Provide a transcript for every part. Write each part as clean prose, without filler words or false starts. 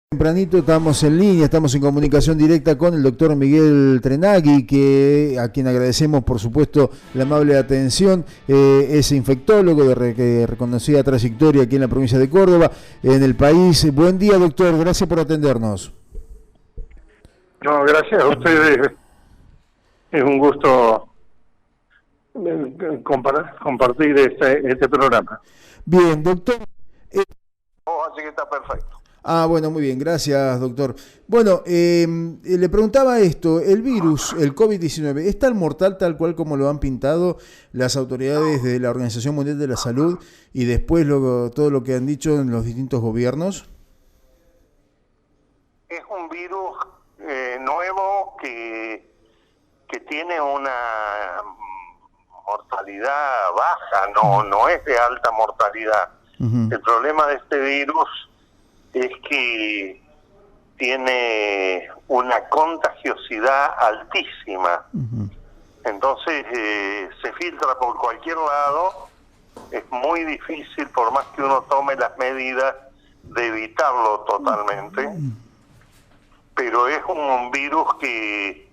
Tempranito estamos en línea, estamos en comunicación directa con el doctor Miguel Trenagui, a quien agradecemos por supuesto la amable atención. Es infectólogo de reconocida trayectoria aquí en la provincia de Córdoba, en el país. Buen día, doctor, gracias por atendernos. No, gracias a ustedes. Es un gusto compartir este programa. Bien, doctor. Así que está perfecto. Bueno, muy bien, gracias, doctor. Bueno, le preguntaba esto, el virus, el COVID-19, ¿es tan mortal tal cual como lo han pintado las autoridades de la Organización Mundial de la Salud y después todo lo que han dicho en los distintos gobiernos? Es un virus nuevo que tiene una mortalidad baja, no es de alta mortalidad. Uh-huh. El problema de este virus es que tiene una contagiosidad altísima. Uh-huh. Entonces se filtra por cualquier lado. Es muy difícil, por más que uno tome las medidas, de evitarlo totalmente. Uh-huh. Pero es un virus que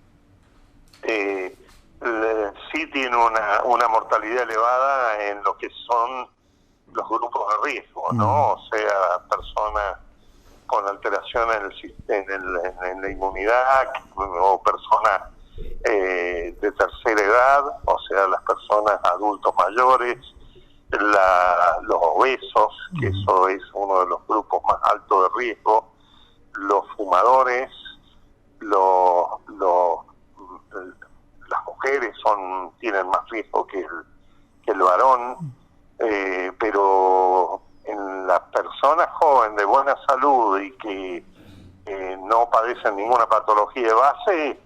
sí tiene una mortalidad elevada en lo que son los grupos de riesgo, ¿no? O sea, personas con alteraciones en la inmunidad, o personas de tercera edad, o sea, las personas adultos mayores, los obesos, que eso es uno de los grupos más altos de riesgo, los fumadores, las mujeres tienen más riesgo que el varón, pero en las personas jóvenes de buena salud y que no padecen ninguna patología de base,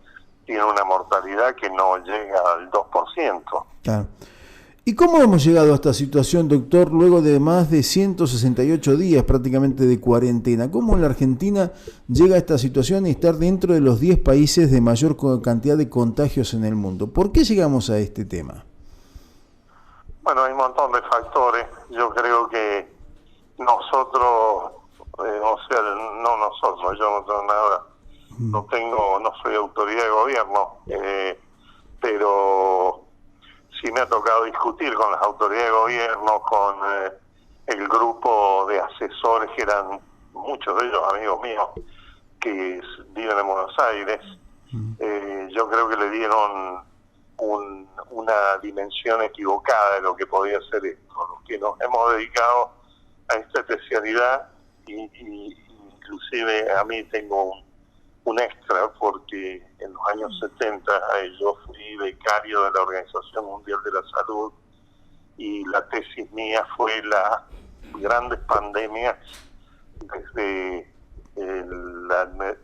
tiene una mortalidad que no llega al 2%. Claro. ¿Y cómo hemos llegado a esta situación, doctor, luego de más de 168 días prácticamente de cuarentena? ¿Cómo la Argentina llega a esta situación y estar dentro de los 10 países de mayor cantidad de contagios en el mundo? ¿Por qué llegamos a este tema? Bueno, hay un montón de factores. Yo creo que nosotros, yo no tengo nada, no soy autoridad de gobierno, pero sí me ha tocado discutir con las autoridades de gobierno, con el grupo de asesores, que eran muchos de ellos amigos míos, que viven en Buenos Aires. Yo creo que le dieron una dimensión equivocada de lo que podía ser esto. Los que nos hemos dedicado a esta especialidad, y inclusive a mí tengo un extra, porque en los años 70 yo fui becario de la Organización Mundial de la Salud, y la tesis mía fue las grandes pandemias desde el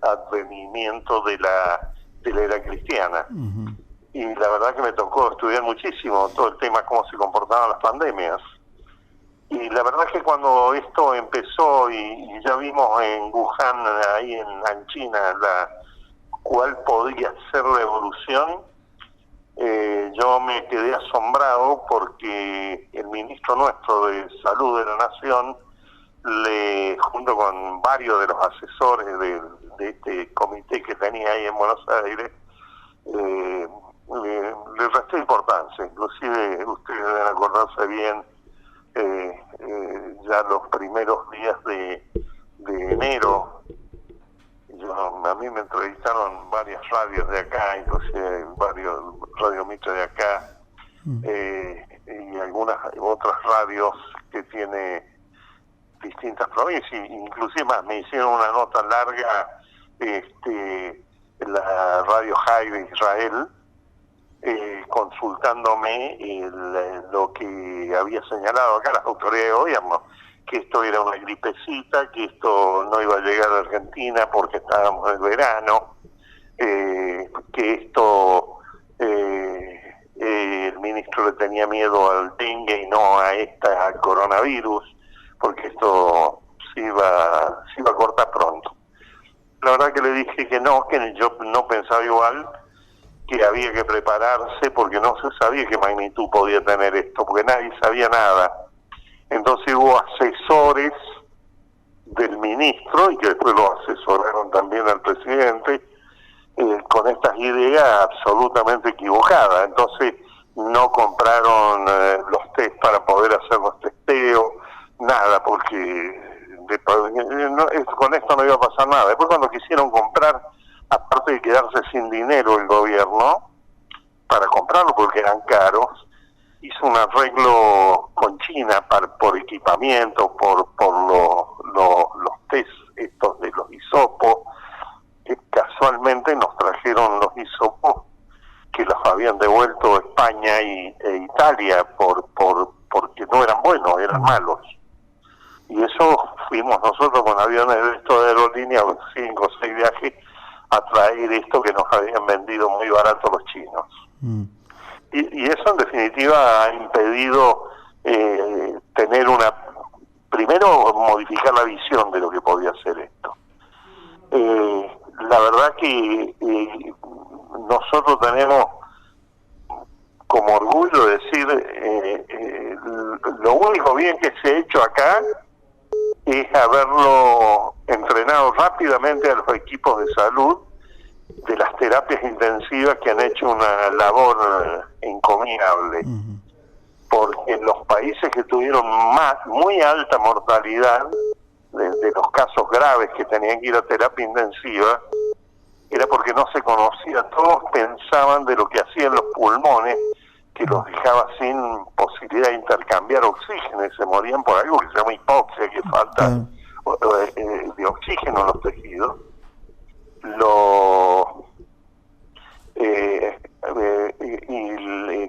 advenimiento de la era cristiana. Uh-huh. Y la verdad que me tocó estudiar muchísimo todo el tema, cómo se comportaban las pandemias. Y la verdad es que cuando esto empezó, y ya vimos en Wuhan, ahí en China, cuál podía ser la evolución, yo me quedé asombrado porque el ministro nuestro de Salud de la Nación, junto con varios de los asesores de este comité que tenía ahí en Buenos Aires, le restó importancia. Inclusive ustedes deben acordarse bien, ya los primeros días de enero, a mí me entrevistaron varias radios de acá, inclusive varios Radio Mitre de acá, y algunas otras radios que tiene distintas provincias, inclusive más, me hicieron una nota larga, la Radio High de Israel, consultándome lo que había señalado acá las autoridades de gobierno, que esto era una gripecita, que esto no iba a llegar a Argentina porque estábamos en el verano, que esto el ministro le tenía miedo al dengue y no al coronavirus, porque esto se iba a cortar pronto. La verdad que le dije que yo no pensaba igual, que había que prepararse porque no se sabía qué magnitud podía tener esto, porque nadie sabía nada. Entonces hubo asesores del ministro y que después lo asesoraron también al presidente, con estas ideas absolutamente equivocadas. Entonces no compraron los test para poder hacer los testeos, nada, porque con esto no iba a pasar nada. Después cuando quisieron comprar, aparte de quedarse sin dinero el gobierno para comprarlo porque eran caros, hizo un arreglo con China por equipamiento, por los test estos de los hisopos, que casualmente nos trajeron los hisopos que los habían devuelto España e Italia porque no eran buenos, eran malos. Y eso fuimos nosotros con aviones de esto de aerolínea, 5 o 6 viajes, a traer esto que nos habían vendido muy barato los chinos. Y eso en definitiva ha impedido tener primero modificar la visión de lo que podía ser esto. La verdad que nosotros tenemos como orgullo decir, lo único bien que se ha hecho acá es haberlo entrenado rápidamente a los equipos de salud de las terapias intensivas, que han hecho una labor encomiable. Porque en los países que tuvieron muy alta mortalidad de los casos graves que tenían que ir a terapia intensiva, era porque no se conocía. Todos pensaban de lo que hacían los pulmones, que los dejaba sin posibilidad de intercambiar oxígeno, y se morían por algo que se llama hipoxia, que falta de oxígeno en los tejidos.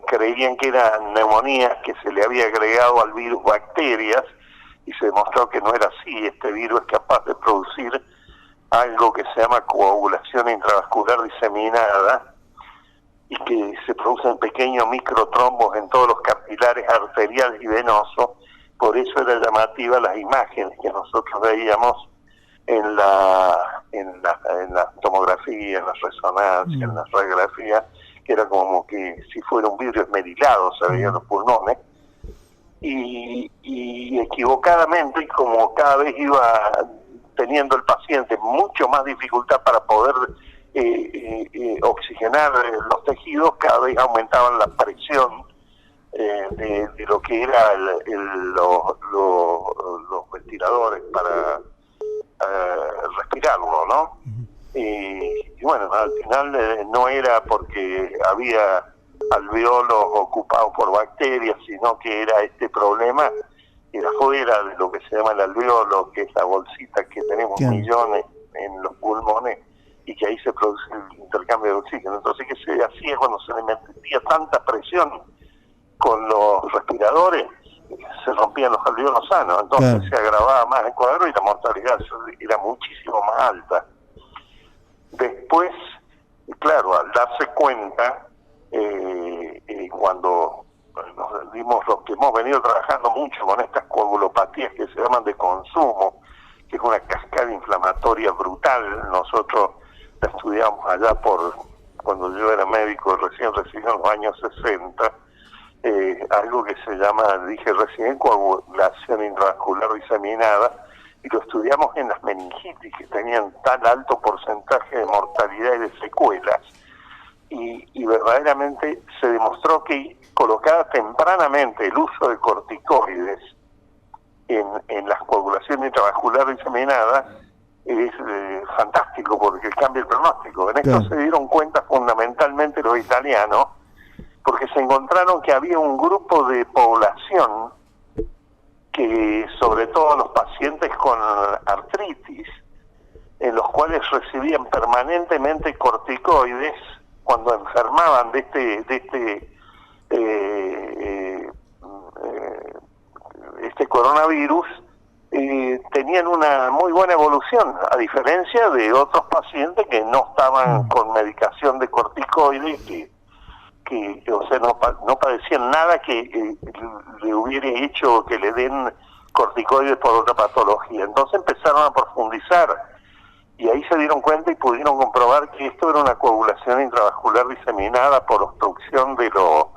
Creían que eran neumonías, que se le había agregado al virus bacterias, y se demostró que no era así. Este virus es capaz de producir algo que se llama coagulación intravascular diseminada, y que se producen pequeños microtrombos en todos los capilares arteriales y venosos. Por eso era llamativa las imágenes que nosotros veíamos en la tomografía, en la resonancia, en la radiografía, que era como que si fuera un vidrio esmerilado se veían los pulmones. Y equivocadamente, como cada vez iba teniendo el paciente mucho más dificultad para poder oxigenar los tejidos, cada vez aumentaban la presión de lo que era los ventiladores para respirarlo, ¿no? Y bueno, al final no era porque había alveolos ocupados por bacterias, sino que era este problema, era fuera de lo que se llama el alveolo, que es la bolsita que tenemos millones en los pulmones, y que ahí se produce el intercambio de oxígeno. Entonces, ¿qué se hacía cuando se le metía tanta presión con los respiradores? Se rompían los alveolos sanos, entonces se agravaba más el cuadro y la mortalidad era muchísimo más alta. Después, claro, al darse cuenta, cuando nos dimos, los que hemos venido trabajando mucho con estas coagulopatías que se llaman de consumo, que es una cascada inflamatoria brutal, nosotros la estudiamos allá cuando yo era médico, recién recibido en los años 60, algo que se llama, dije recién, coagulación intravascular diseminada, y lo estudiamos en las meningitis, que tenían tan alto porcentaje de mortalidad y de secuelas, y verdaderamente se demostró que colocada tempranamente el uso de corticoides en la coagulación intravascular diseminada es fantástico, porque cambia el pronóstico. En esto se dieron cuenta fundamentalmente los italianos, porque se encontraron que había un grupo de población, que sobre todo los pacientes con artritis, en los cuales recibían permanentemente corticoides cuando enfermaban de este coronavirus, tenían una muy buena evolución, a diferencia de otros pacientes que no estaban con medicación de corticoides, que o sea, no padecían nada que le hubiera hecho que le den corticoides por otra patología. Entonces empezaron a profundizar, y ahí se dieron cuenta y pudieron comprobar que esto era una coagulación intravascular diseminada por obstrucción de los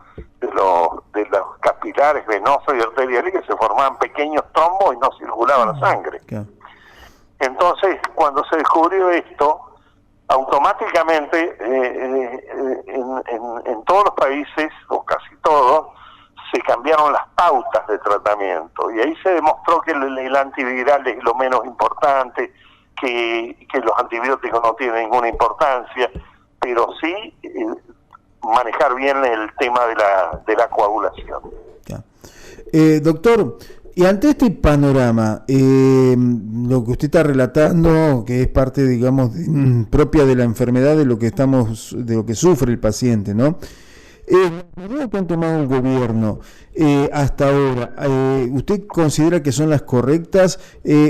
capilares venosos y arteriales, que se formaban pequeños trombos y no circulaba la sangre. Entonces, cuando se descubrió esto, automáticamente en todos los países, o casi todos, se cambiaron las pautas de tratamiento. Y ahí se demostró que el antiviral es lo menos importante, que los antibióticos no tienen ninguna importancia, pero sí manejar bien el tema de la coagulación. Doctor, y ante este panorama, lo que usted está relatando, que es parte, digamos, propia de la enfermedad, de lo que sufre el paciente, ¿no? Las medidas que han tomado el gobierno hasta ahora, ¿usted considera que son las correctas?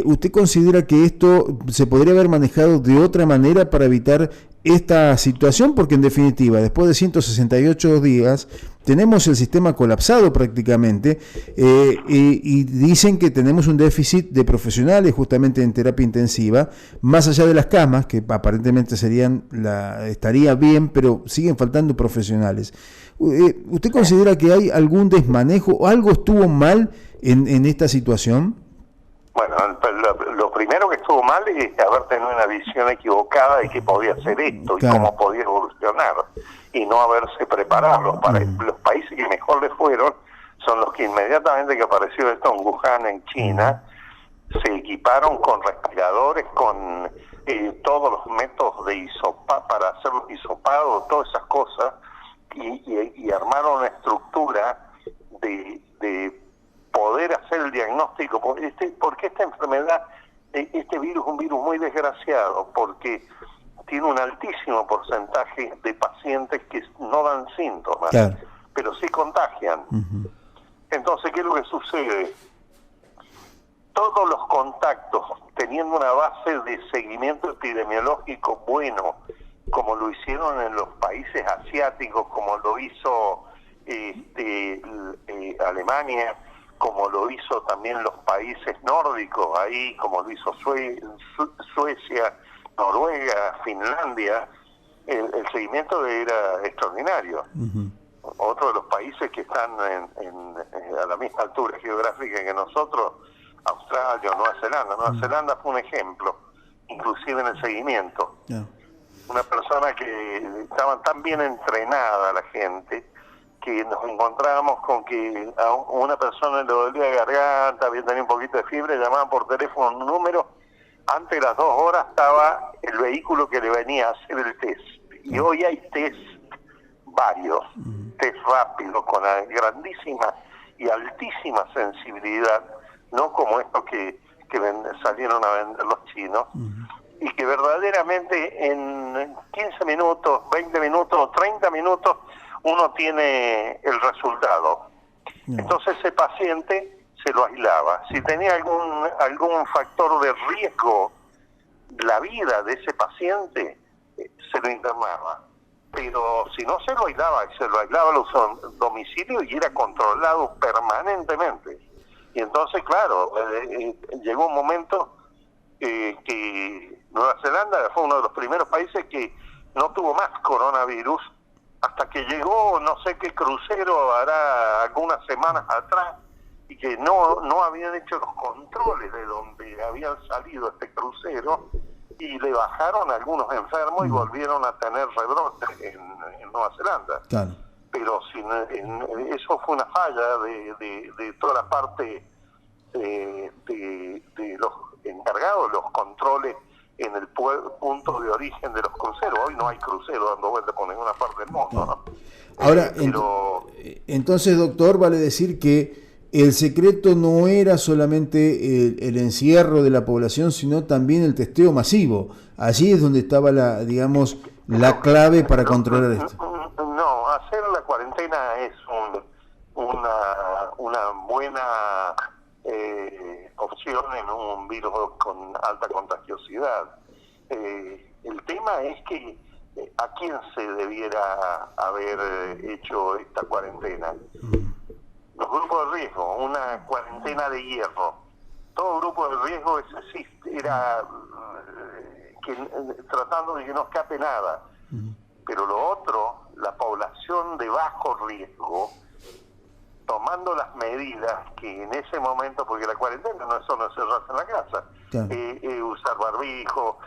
¿Usted considera que esto se podría haber manejado de otra manera para evitar esta situación? Porque en definitiva, después de 168 días, tenemos el sistema colapsado prácticamente, y dicen que tenemos un déficit de profesionales justamente en terapia intensiva, más allá de las camas, que aparentemente estaría bien, pero siguen faltando profesionales. ¿Usted considera que hay algún desmanejo o algo estuvo mal en esta situación? Bueno, lo primero que estuvo mal es haber tenido una visión equivocada de que podía hacer esto, claro, y cómo podía evolucionar, y no haberse preparado. Para los países que mejor les fueron son los que inmediatamente que apareció esto en Wuhan, en China, se equiparon con respiradores, con todos los métodos de para hacer los hisopados, todas esas cosas, y armaron una estructura de poder hacer el diagnóstico, porque esta enfermedad, este virus es un virus muy desgraciado, porque tiene un altísimo porcentaje de pacientes que no dan síntomas, claro, pero sí contagian. Entonces, ¿qué es lo que sucede? Todos los contactos, teniendo una base de seguimiento epidemiológico bueno, como lo hicieron en los países asiáticos, como lo hizo Alemania, como lo hizo también los países nórdicos, ahí como lo hizo Suecia, Noruega, Finlandia, el seguimiento era extraordinario. Otro de los países que están a la misma altura geográfica que nosotros, Australia o Nueva Zelanda. Nueva Zelanda fue un ejemplo, inclusive en el seguimiento. Una persona que estaba tan bien entrenada la gente, que nos encontrábamos con que a una persona le dolía la garganta, había tenido un poquito de fiebre, llamaban por teléfono un número, antes de las 2 horas estaba el vehículo que le venía a hacer el test. Y hoy hay test varios, test rápidos, con grandísima y altísima sensibilidad, no como estos que salieron a vender los chinos, y que verdaderamente en 15 minutos, 20 minutos, 30 minutos, uno tiene el resultado. Entonces ese paciente se lo aislaba. Si tenía algún factor de riesgo, la vida de ese paciente, se lo internaba. Pero si no se lo aislaba a los domicilios y era controlado permanentemente. Y entonces, claro, llegó un momento que Nueva Zelanda fue uno de los primeros países que no tuvo más coronavirus, hasta que llegó no sé qué crucero hará algunas semanas atrás, y que no habían hecho los controles de donde habían salido este crucero, y le bajaron a algunos enfermos y volvieron a tener rebrotes en Nueva Zelanda. Claro. Pero eso fue una falla de toda la parte de los encargados de los controles en el punto de origen de los cruceros. Hoy no hay cruceros dando vueltas por ninguna parte del mundo, ¿no? Ahora, entonces, doctor, vale decir que el secreto no era solamente el encierro de la población, sino también el testeo masivo. Allí es donde estaba la clave para controlar esto. No, hacer la cuarentena es una buena opción en un virus con alta contagiosidad. El tema es que ¿a quién se debiera haber hecho esta cuarentena? Los grupos de riesgo, una cuarentena de hierro. Todo grupo de riesgo era tratando de que no escape nada. Pero lo otro, la población de bajo riesgo, tomando las medidas que en ese momento, porque la cuarentena no es solo encerrarse en la casa, Claro. Usar barbijo,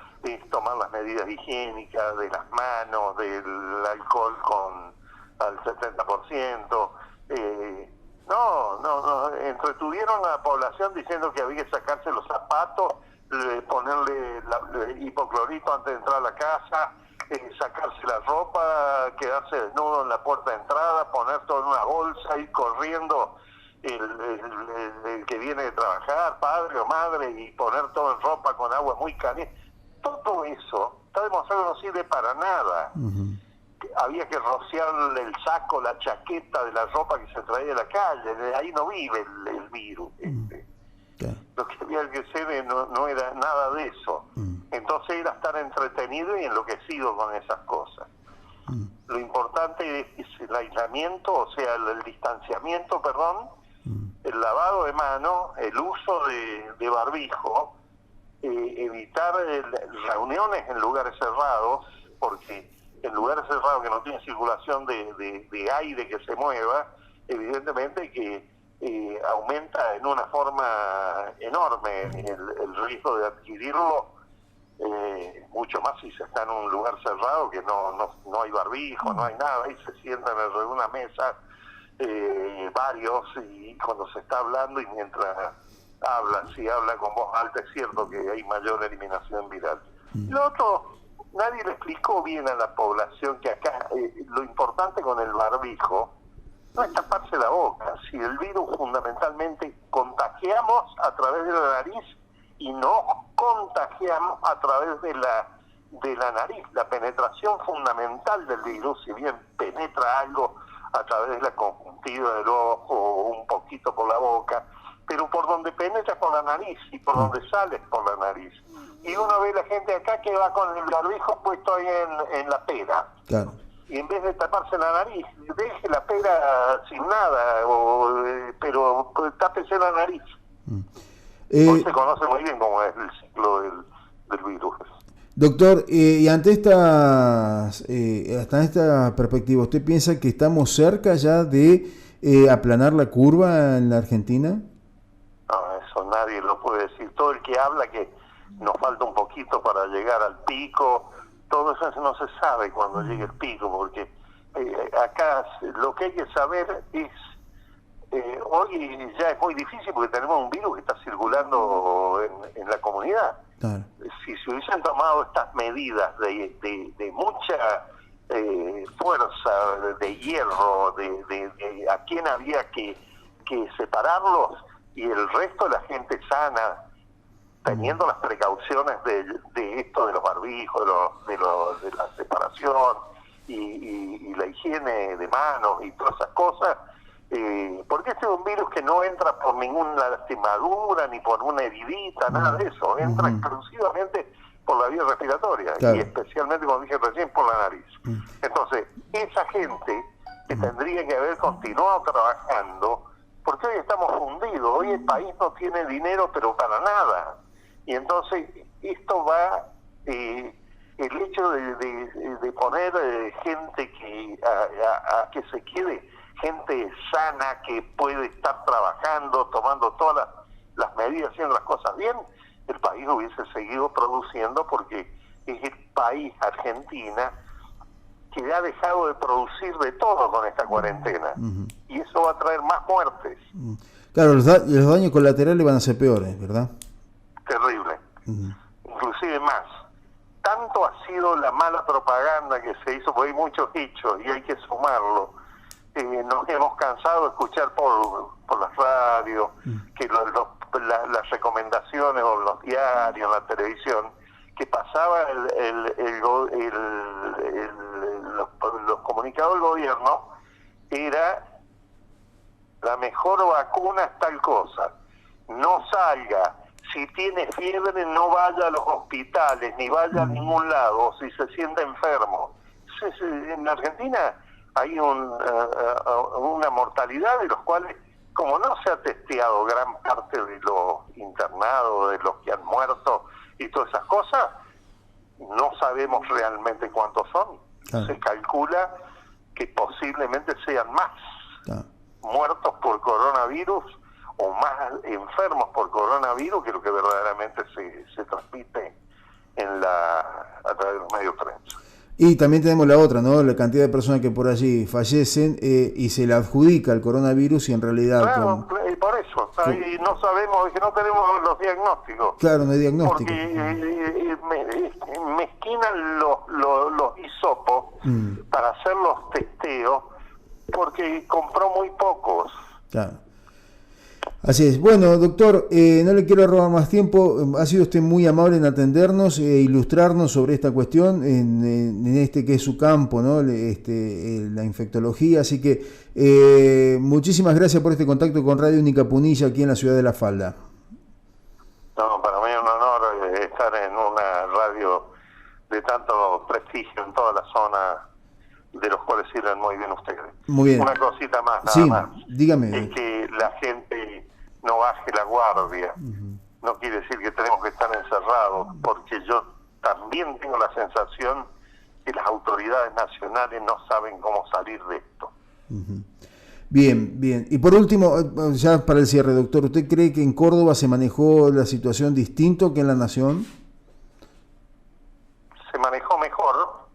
tomar las medidas higiénicas de las manos, del alcohol al 70%. No, entretuvieron a la población diciendo que había que sacarse los zapatos, ponerle hipoclorito antes de entrar a la casa, sacarse la ropa, quedarse desnudo en la puerta de entrada, poner todo en una bolsa, ir corriendo el que viene de trabajar, padre o madre, y poner todo en ropa con agua muy caliente. Todo eso está demostrado que no sirve para nada. Uh-huh. Había que rociarle el saco, la chaqueta de la ropa que se traía de la calle. De ahí no vive el virus. Okay. Lo que había que hacer no era nada de eso. Entonces era estar entretenido y enloquecido con esas cosas. Lo importante es el aislamiento, o sea, el distanciamiento, el lavado de manos, el uso de barbijo, evitar reuniones en lugares cerrados, porque en lugares cerrados que no tienen circulación de aire que se mueva, evidentemente que aumenta en una forma enorme el riesgo de adquirirlo, mucho más si se está en un lugar cerrado que no hay barbijo, no hay nada, y se sientan alrededor de una mesa varios, y cuando se está hablando y mientras si habla con voz alta, es cierto que hay mayor eliminación viral. Lo otro, nadie le explicó bien a la población que acá lo importante con el barbijo no es taparse la boca. Si el virus fundamentalmente contagiamos a través de la nariz y no contagiamos a través de la nariz. La penetración fundamental del virus, si bien penetra algo a través de la conjuntiva del ojo o un poquito por la boca, pero por donde penetra por la nariz y por donde sale por la nariz. Y uno ve la gente acá que va con el barbijo puesto ahí en la pera. Claro. Y en vez de taparse la nariz, deje la pera sin nada, pero tápese la nariz. Hoy se conoce muy bien cómo es el ciclo del virus. Doctor, y ante hasta esta perspectiva, ¿usted piensa que estamos cerca ya de aplanar la curva en la Argentina? No, eso nadie lo puede decir. Todo el que habla que nos falta un poquito para llegar al pico, todo eso no se sabe cuando llegue el pico, porque acá lo que hay que saber es, hoy ya es muy difícil porque tenemos un virus que está circulando en la comunidad. Claro. Si se hubiesen tomado estas medidas de mucha fuerza, de hierro, de a quién había que separarlos, y el resto de la gente sana, teniendo las precauciones de esto de los barbijos, de la separación y la higiene de manos y todas esas cosas, porque este es un virus que no entra por ninguna lastimadura ni por una heridita, nada de eso, entra exclusivamente por la vía respiratoria, claro, y especialmente, como dije recién, por la nariz. Entonces, esa gente que tendría que haber continuado trabajando, porque hoy estamos fundidos, hoy el país no tiene dinero, pero para nada. Y entonces esto va, el hecho de poner gente a que se quede, gente sana que puede estar trabajando, tomando todas las medidas, haciendo las cosas bien, el país hubiese seguido produciendo, porque es el país, Argentina, que ha dejado de producir de todo con esta cuarentena. Y eso va a traer más muertes. Claro, los daños colaterales van a ser peores, ¿verdad? Terrible. Inclusive más. Tanto ha sido la mala propaganda que se hizo, porque hay muchos hechos y hay que sumarlo. Nos hemos cansado de escuchar por las radios, que las recomendaciones o los diarios, la televisión, que pasaba los comunicados del gobierno, era la mejor vacuna es tal cosa, no salga, si tiene fiebre no vaya a los hospitales, ni vaya a ningún lado, si se siente enfermo. En Argentina hay una mortalidad de los cuales, como no se ha testeado gran parte de los internados, de los que han muerto y todas esas cosas, no sabemos realmente cuántos son. Claro. Se calcula que posiblemente sean más muertos por coronavirus o más enfermos por coronavirus que lo que verdaderamente se transmite a través de los medios de prensa. Y también tenemos la otra, ¿no? La cantidad de personas que por allí fallecen y se le adjudica el coronavirus y en realidad... Claro, y por eso, y no sabemos, es que no tenemos los diagnósticos. Claro, no hay diagnóstico. Porque mezquinan los hisopos para hacer los testeos, porque compró muy pocos. Claro. Así es. Bueno, doctor, no le quiero robar más tiempo. Ha sido usted muy amable en atendernos e ilustrarnos sobre esta cuestión en este que es su campo, ¿no? La infectología. Así que muchísimas gracias por este contacto con Radio Única Punilla aquí en la ciudad de La Falda. No, para mí es un honor estar en una radio de tanto prestigio en toda la zona, de los cuales sirven muy bien ustedes. Muy bien. Una cosita más, nada sí, más. Dígame. Es que la gente no baje la guardia. No quiere decir que tenemos que estar encerrados, porque yo también tengo la sensación que las autoridades nacionales no saben cómo salir de esto. Bien, bien. Y por último, ya para el cierre, doctor, ¿usted cree que en Córdoba se manejó la situación distinto que en la Nación? Se manejó mejor,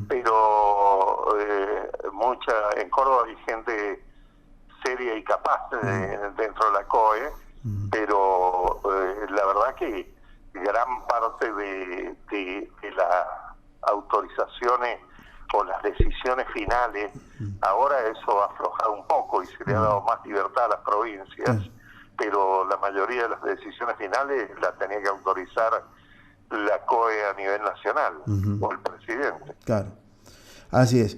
pero en Córdoba hay gente seria y capaz dentro de la COE, pero la verdad que gran parte de las autorizaciones o las decisiones finales, ahora eso ha aflojado un poco y se le ha dado más libertad a las provincias, pero la mayoría de las decisiones finales las tenía que autorizar la COE a nivel nacional o el presidente. Claro, así es.